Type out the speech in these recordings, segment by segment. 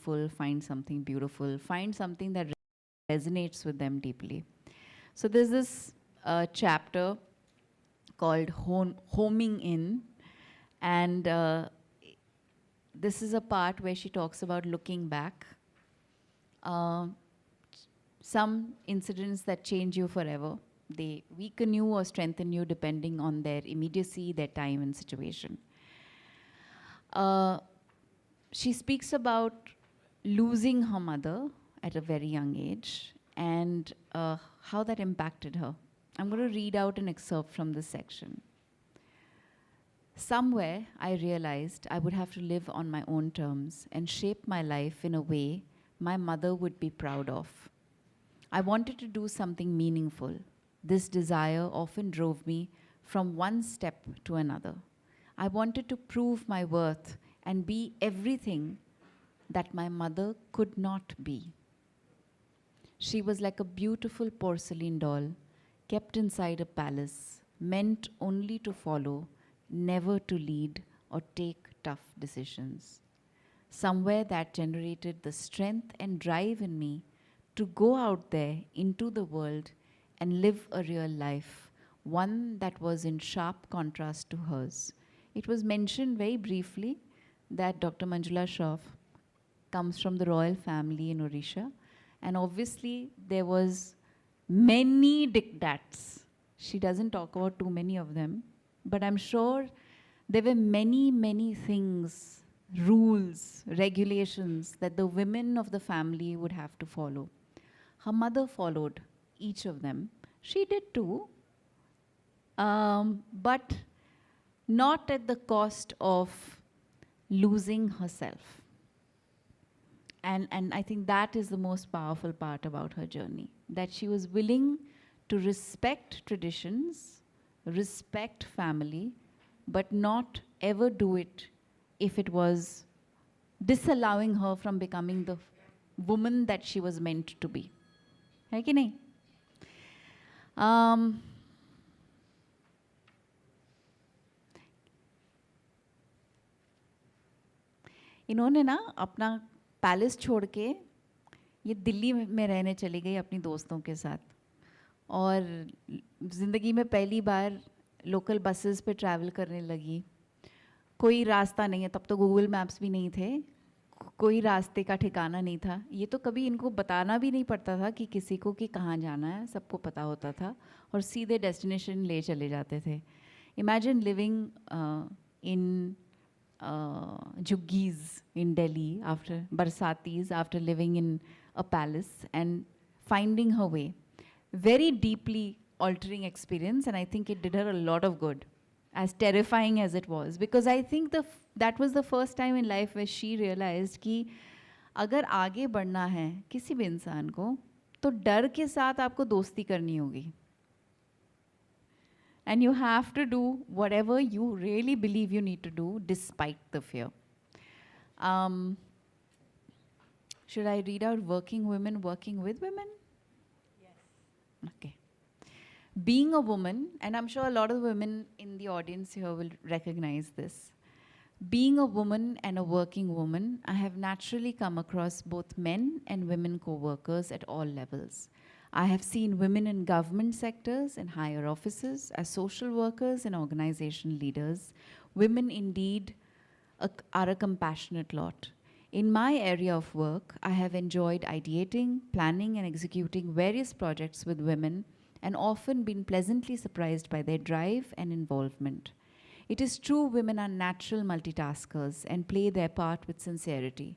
meaningful, find something beautiful, find something that resonates with them deeply. So there's this chapter called Homing In, and this is a part where she talks about looking back. Some incidents that change you forever. They weaken you or strengthen you depending on their immediacy, their time and situation. She speaks about losing her mother at a very young age and how that impacted her. I'm going to read out an excerpt from this section. Somewhere I realized I would have to live on my own terms and shape my life in a way my mother would be proud of. I wanted to do something meaningful. This desire often drove me from one step to another. I wanted to prove my worth and be everything that my mother could not be. She was like a beautiful porcelain doll kept inside a palace, meant only to follow, never to lead or take tough decisions. Somewhere that generated the strength and drive in me to go out there into the world and live a real life, one that was in sharp contrast to hers. It was mentioned very briefly that Dr. Manjula Shroff comes from the royal family in Odisha, and obviously there was many diktats. She doesn't talk about too many of them, but I'm sure there were many, many things, rules, regulations that the women of the family would have to follow. Her mother followed each of them. She did too, but not at the cost of losing herself. And I think that is the most powerful part about her journey, that she was willing to respect traditions, respect family, but not ever do it if it was disallowing her from becoming the woman that she was meant to be. है कि नहीं? इन्होंने ना अपना palace छोड़ के ये दिल्ली में रहने चली गई अपनी दोस्तों के साथ, और ज़िंदगी में पहली बार लोकल बसेस पे ट्रैवल करने लगी. कोई रास्ता नहीं है, तब तो गूगल मैप्स भी नहीं थे, कोई रास्ते का ठिकाना नहीं था. ये तो कभी इनको बताना भी नहीं पड़ता था कि किसी को कि कहाँ जाना है, सबको पता होता था और सीधे डेस्टिनेशन ले चले जाते थे. Imagine living in Juggies in Delhi after Barsatis, after living in a palace and finding her way. Very deeply altering experience, and I think it did her a lot of good, as terrifying as it was, because I think that was the first time in life where she realized कि अगर आगे बढ़ना है किसी भी इंसान को, तो डर के साथ आपको दोस्ती करनी होगी. And you have to do whatever you really believe you need to do despite the fear. Should I read out working women working with women? Yes. Okay. Being a woman, and I'm sure a lot of women in the audience here will recognize this. Being a woman and a working woman, I have naturally come across both men and women co-workers at all levels. I have seen women in government sectors and higher offices, as social workers and organization leaders. Women indeed are a compassionate lot. In my area of work, I have enjoyed ideating, planning, and executing various projects with women, and often been pleasantly surprised by their drive and involvement. It is true women are natural multitaskers and play their part with sincerity.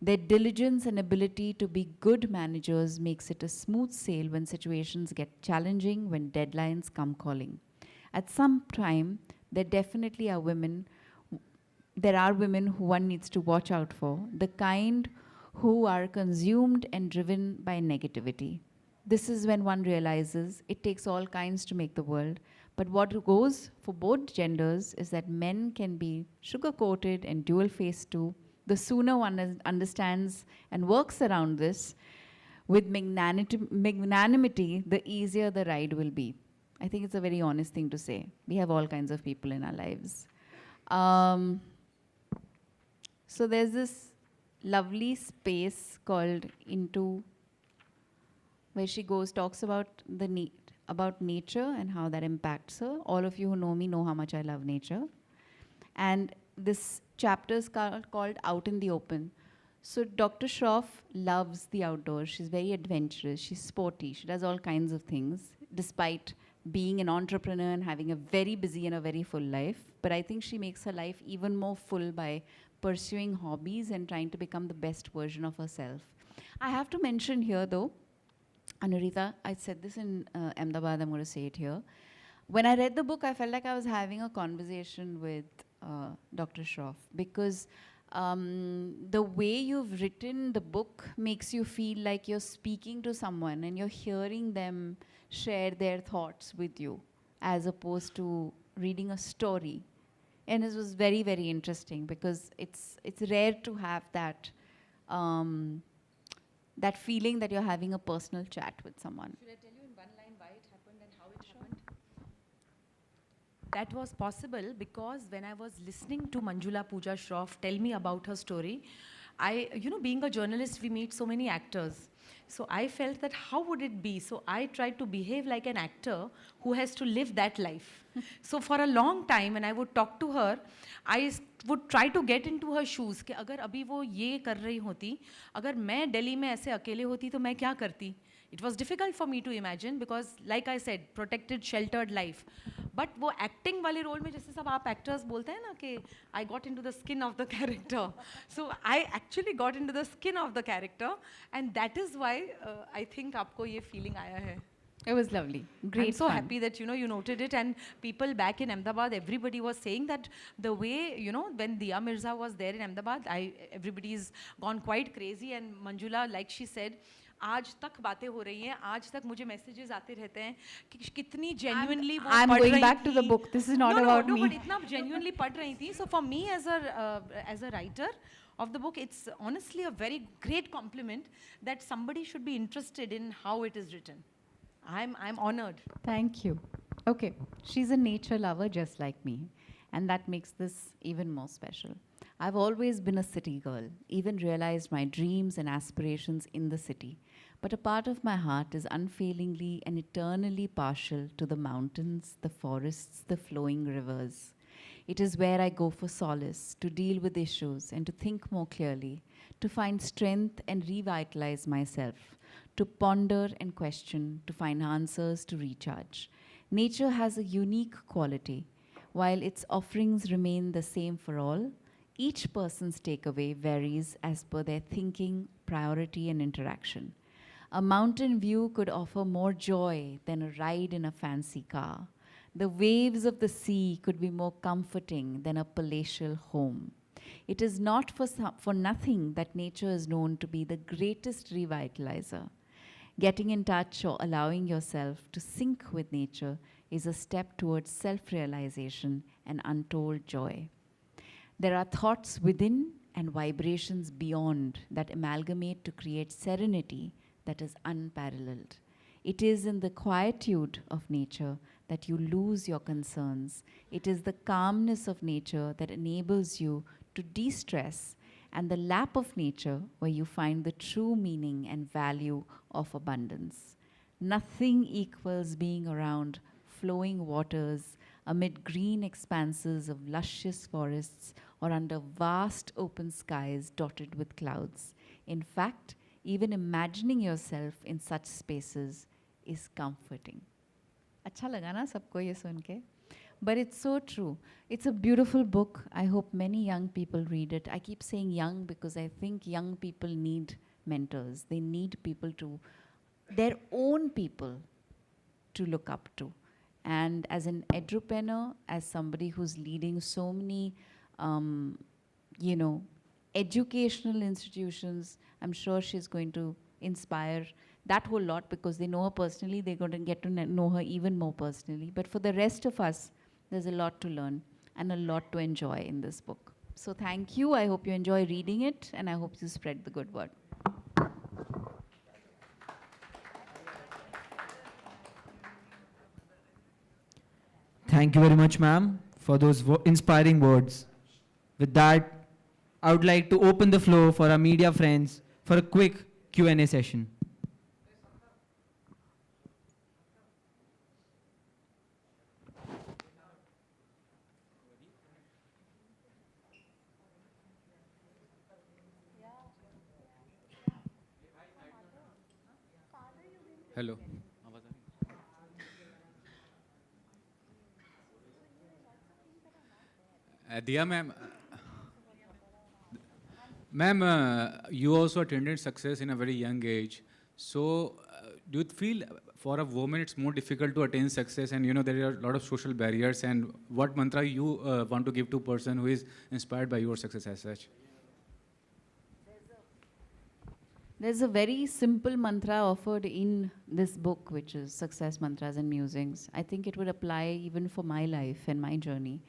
Their diligence and ability to be good managers makes it a smooth sail when situations get challenging, when deadlines come calling. At some time, there definitely are women, who one needs to watch out for, the kind who are consumed and driven by negativity. This is when one realizes it takes all kinds to make the world, but what goes for both genders is that men can be sugar-coated and dual-faced too. The sooner one understands and works around this with magnanimity, the easier the ride will be. I think it's a very honest thing to say. We have all kinds of people in our lives. So there's this lovely space called Into, where she talks about about nature and how that impacts her. All of you who know me know how much I love nature. And this chapter is called Out in the Open. So Dr. Shroff loves the outdoors. She's very adventurous. She's sporty. She does all kinds of things, despite being an entrepreneur and having a very busy and a very full life. But I think she makes her life even more full by pursuing hobbies and trying to become the best version of herself. I have to mention here, though, Anurita, I said this in Ahmedabad, I'm going to say it here. When I read the book, I felt like I was having a conversation with Dr. Shroff, because the way you've written the book makes you feel like you're speaking to someone and you're hearing them share their thoughts with you, as opposed to reading a story. And this was very, very interesting, because it's rare to have that that feeling that you're having a personal chat with someone. Should I tell you in one line why it happened and how it happened? That was possible because when I was listening to Manjula Pooja Shroff tell me about her story, being a journalist, we meet so many actors. So I felt that how would it be? So I tried to behave like an actor who has to live that life. So for a long time, when I would talk to her, I would try to get into her shoes कि अगर अभी वो ये कर रही होती, अगर मैं दिल्ली में ऐसे अकेले होती तो मैं क्या करती? It was difficult for me to imagine because, like I said, protected, sheltered life. But वो acting वाले role में जैसे सब आप actors बोलते हैं ना कि I got into the skin of the character. So I actually got into the skin of the character, and that is why I think आपको ये feeling आया है. It was lovely. Great. I'm so fun. happy that you noted it, and people back in Ahmedabad, everybody was saying that the way when Diya Mirza was there in Ahmedabad, everybody's gone quite crazy, and Manjula, like she said, आज तक बातें हो रही हैं, आज तक मुझे messages आते रहते हैं कि कितनी genuinely वो I'm पढ़ going रही back to the थी. book. This is not about me. No, but इतना genuinely पढ़ रही थी. So for me as a writer of the book, it's honestly a very great compliment that somebody should be interested in how it is written. I'm honored. Thank you. Okay, she's a nature lover just like me, and that makes this even more special. I've always been a city girl, even realized my dreams and aspirations in the city. But a part of my heart is unfailingly and eternally partial to the mountains, the forests, the flowing rivers. It is where I go for solace, to deal with issues and to think more clearly, to find strength and revitalize myself, to ponder and question, to find answers, to recharge. Nature has a unique quality. While its offerings remain the same for all, each person's takeaway varies as per their thinking, priority, and interaction. A mountain view could offer more joy than a ride in a fancy car. The waves of the sea could be more comforting than a palatial home. It is not for nothing that nature is known to be the greatest revitalizer. Getting in touch or allowing yourself to sync with nature is a step towards self-realization and untold joy. There are thoughts within and vibrations beyond that amalgamate to create serenity that is unparalleled. It is in the quietude of nature that you lose your concerns. It is the calmness of nature that enables you to de-stress, and the lap of nature where you find the true meaning and value of abundance. Nothing equals being around flowing waters, amid green expanses of luscious forests, or under vast open skies dotted with clouds. In fact, even imagining yourself in such spaces is comforting. अच्छा लगा ना सबको ये सुन के? But it's so true. It's a beautiful book. I hope many young people read it. I keep saying young because I think young people need mentors. They need people their own people to look up to. And as an edupreneur, as somebody who's leading so many, educational institutions, I'm sure she's going to inspire that whole lot because they know her personally. They're going to get to know her even more personally. But for the rest of us, there's a lot to learn and a lot to enjoy in this book. So thank you. I hope you enjoy reading it, and I hope you spread the good word. Thank you very much, ma'am, for those inspiring words. With that, I would like to open the floor for our media friends for a quick Q&A session. Hello. Diya ma'am, you also attended success in a very young age. So, do you feel for a woman it's more difficult to attain success, and there are a lot of social barriers? And what mantra you want to give to a person who is inspired by your success as such? There's a very simple mantra offered in this book, which is Success Mantras and Musings. I think it would apply even for my life and my journey.